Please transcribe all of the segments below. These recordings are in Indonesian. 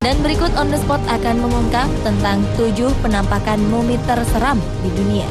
Dan berikut On The Spot akan mengungkap tentang 7 penampakan mumi terseram di dunia.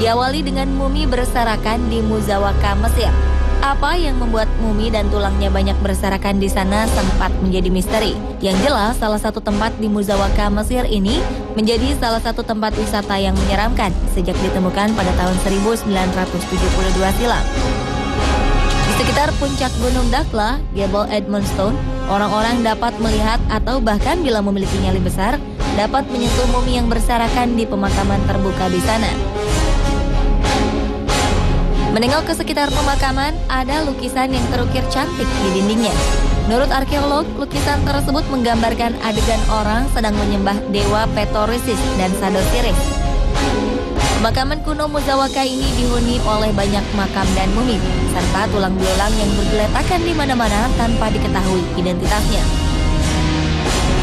Diawali dengan mumi berserakan di Muzawaka, Mesir. Apa yang membuat mumi dan tulangnya banyak berserakan di sana sempat menjadi misteri. Yang jelas, salah satu tempat di Muzawaka, Mesir ini menjadi salah satu tempat wisata yang menyeramkan sejak ditemukan pada tahun 1972 silam. Di sekitar puncak Gunung Dakla, Jebel Edmundston, orang-orang dapat melihat atau bahkan bila memiliki nyali besar, dapat menyentuh mumi yang berserakan di pemakaman terbuka di sana. Menengok ke sekitar pemakaman, ada lukisan yang terukir cantik di dindingnya. Menurut arkeolog, lukisan tersebut menggambarkan adegan orang sedang menyembah dewa Petorisis dan Sadosiris. Pemakaman kuno Muzawaka ini dihuni oleh banyak makam dan mumi, serta tulang belulang yang bergeletakan di mana-mana tanpa diketahui identitasnya.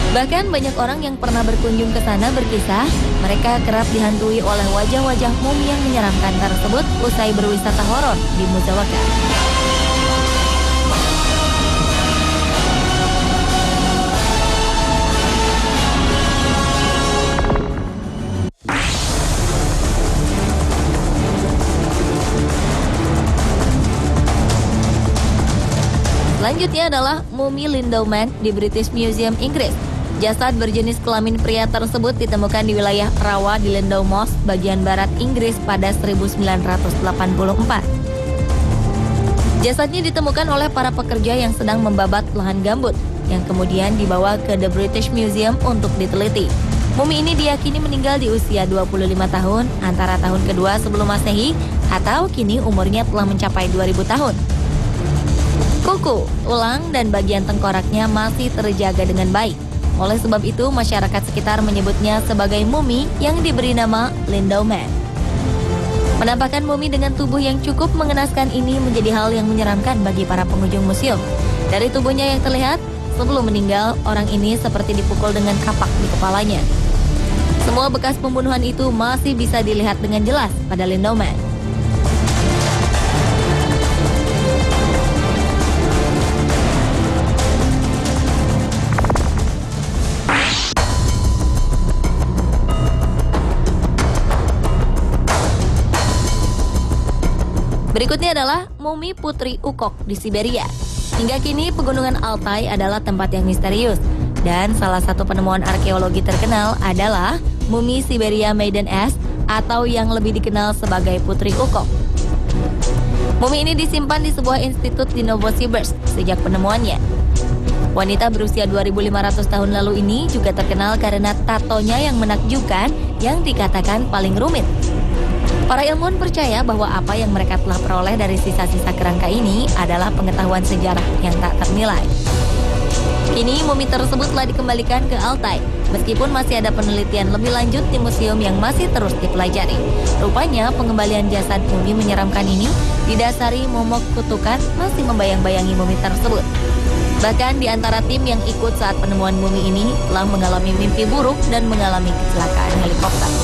Bahkan banyak orang yang pernah berkunjung ke sana berkisah, mereka kerap dihantui oleh wajah-wajah mumi yang menyeramkan tersebut usai berwisata horor di Muzawaka. Selanjutnya adalah mumi Lindeman di British Museum, Inggris. Jasad berjenis kelamin pria tersebut ditemukan di wilayah rawa di Lindau-Moss, bagian barat Inggris pada 1984. Jasadnya ditemukan oleh para pekerja yang sedang membabat lahan gambut, yang kemudian dibawa ke The British Museum untuk diteliti. Mumi ini diyakini meninggal di usia 25 tahun, antara tahun kedua sebelum Masehi, atau kini umurnya telah mencapai 2000 tahun. Kuku, tulang, dan bagian tengkoraknya masih terjaga dengan baik. Oleh sebab itu, masyarakat sekitar menyebutnya sebagai mumi yang diberi nama Lindeman. Penampakan mumi dengan tubuh yang cukup mengenaskan ini menjadi hal yang menyeramkan bagi para pengunjung museum. Dari tubuhnya yang terlihat, sebelum meninggal, orang ini seperti dipukul dengan kapak di kepalanya. Semua bekas pembunuhan itu masih bisa dilihat dengan jelas pada Lindeman. Berikutnya adalah mumi Putri Ukok di Siberia. Hingga kini pegunungan Altai adalah tempat yang misterius. Dan salah satu penemuan arkeologi terkenal adalah mumi Siberia Maiden S atau yang lebih dikenal sebagai Putri Ukok. Mumi ini disimpan di sebuah institut di Novosibirsk sejak penemuannya. Wanita berusia 2500 tahun lalu ini juga terkenal karena tatonya yang menakjubkan yang dikatakan paling rumit. Para ilmuwan percaya bahwa apa yang mereka telah peroleh dari sisa-sisa kerangka ini adalah pengetahuan sejarah yang tak ternilai. Kini mumi tersebut telah dikembalikan ke Altai, meskipun masih ada penelitian lebih lanjut di museum yang masih terus dipelajari. Rupanya pengembalian jasad mumi menyeramkan ini didasari momok kutukan masih membayang-bayangi mumi tersebut. Bahkan di antara tim yang ikut saat penemuan mumi ini telah mengalami mimpi buruk dan mengalami kecelakaan helikopter.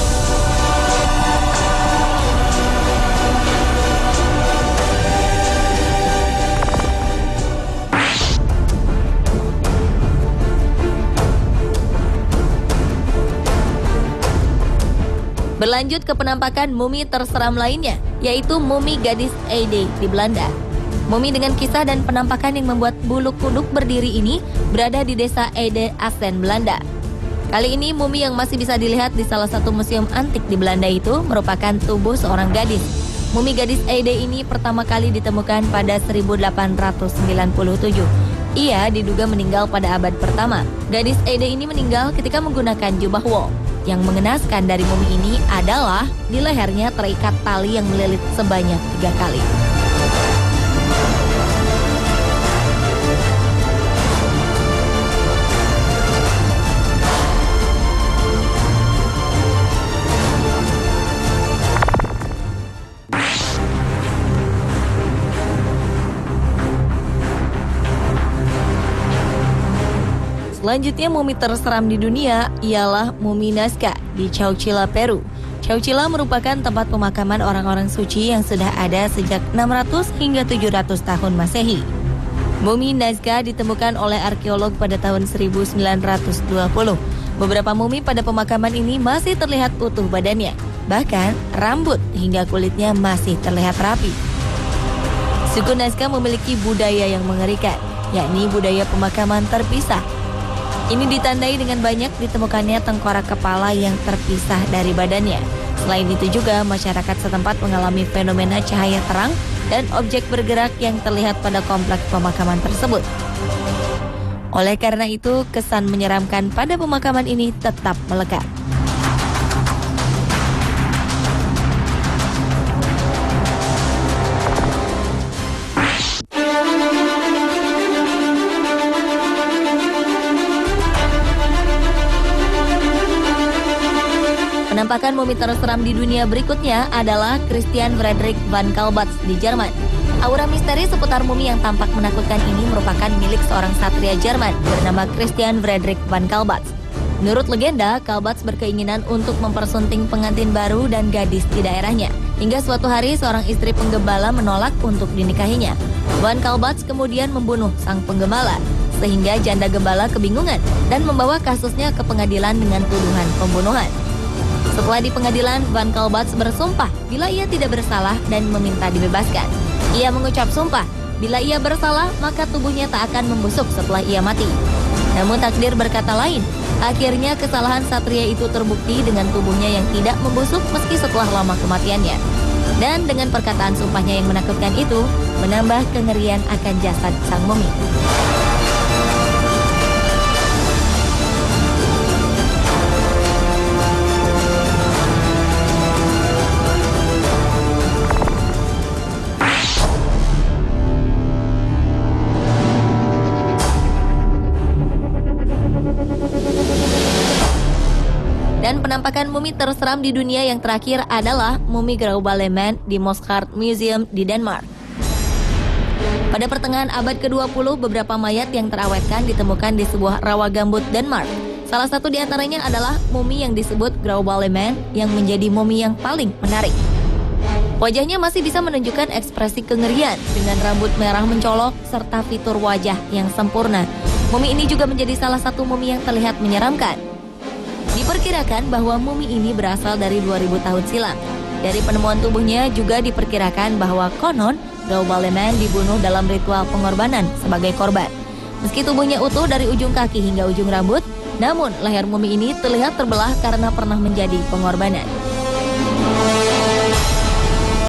Berlanjut ke penampakan mumi terseram lainnya, yaitu mumi gadis Ede di Belanda. Mumi dengan kisah dan penampakan yang membuat bulu kuduk berdiri ini berada di desa Ede, Assen, Belanda. Kali ini mumi yang masih bisa dilihat di salah satu museum antik di Belanda itu merupakan tubuh seorang gadis. Mumi gadis Ede ini pertama kali ditemukan pada 1897. Ia diduga meninggal pada abad pertama. Gadis Ede ini meninggal ketika menggunakan jubah wol. Yang mengenaskan dari mumi ini adalah di lehernya terikat tali yang melilit sebanyak 3 kali. Selanjutnya mumi terseram di dunia ialah mumi Nazca di Chowchilla, Peru. Chowchilla merupakan tempat pemakaman orang-orang suci yang sudah ada sejak 600 hingga 700 tahun Masehi. Mumi Nazca ditemukan oleh arkeolog pada tahun 1920. Beberapa mumi pada pemakaman ini masih terlihat utuh badannya. Bahkan rambut hingga kulitnya masih terlihat rapi. Suku Nazca memiliki budaya yang mengerikan, yakni budaya pemakaman terpisah. Ini ditandai dengan banyak ditemukannya tengkorak kepala yang terpisah dari badannya. Selain itu juga masyarakat setempat mengalami fenomena cahaya terang dan objek bergerak yang terlihat pada kompleks pemakaman tersebut. Oleh karena itu, kesan menyeramkan pada pemakaman ini tetap melekat. Penampakan mumi terseram di dunia berikutnya adalah Christian Friedrich van Kalbatz di Jerman. Aura misteri seputar mumi yang tampak menakutkan ini merupakan milik seorang satria Jerman bernama Christian Friedrich van Kalbatz. Menurut legenda, Kalbatz berkeinginan untuk mempersunting pengantin baru dan gadis di daerahnya. Hingga suatu hari seorang istri penggembala menolak untuk dinikahinya. Van Kalbatz kemudian membunuh sang penggembala, sehingga janda gembala kebingungan dan membawa kasusnya ke pengadilan dengan tuduhan pembunuhan. Setelah di pengadilan, Van Kalbatz bersumpah bila ia tidak bersalah dan meminta dibebaskan. Ia mengucap sumpah, bila ia bersalah maka tubuhnya tak akan membusuk setelah ia mati. Namun takdir berkata lain. Akhirnya kesalahan satria itu terbukti dengan tubuhnya yang tidak membusuk meski setelah lama kematiannya. Dan dengan perkataan sumpahnya yang menakutkan itu, menambah kengerian akan jasad sang mumi. Dan penampakan mumi terseram di dunia yang terakhir adalah mumi Grauballeman di Moskart Museum di Denmark. Pada pertengahan abad ke-20, beberapa mayat yang terawetkan ditemukan di sebuah rawa gambut Denmark. Salah satu di antaranya adalah mumi yang disebut Grauballeman yang menjadi mumi yang paling menarik. Wajahnya masih bisa menunjukkan ekspresi kengerian dengan rambut merah mencolok serta fitur wajah yang sempurna. Mumi ini juga menjadi salah satu mumi yang terlihat menyeramkan. Diperkirakan bahwa mumi ini berasal dari 2000 tahun silam. Dari penemuan tubuhnya juga diperkirakan bahwa konon Grauballeman dibunuh dalam ritual pengorbanan sebagai korban. Meski tubuhnya utuh dari ujung kaki hingga ujung rambut, namun leher mumi ini terlihat terbelah karena pernah menjadi pengorbanan.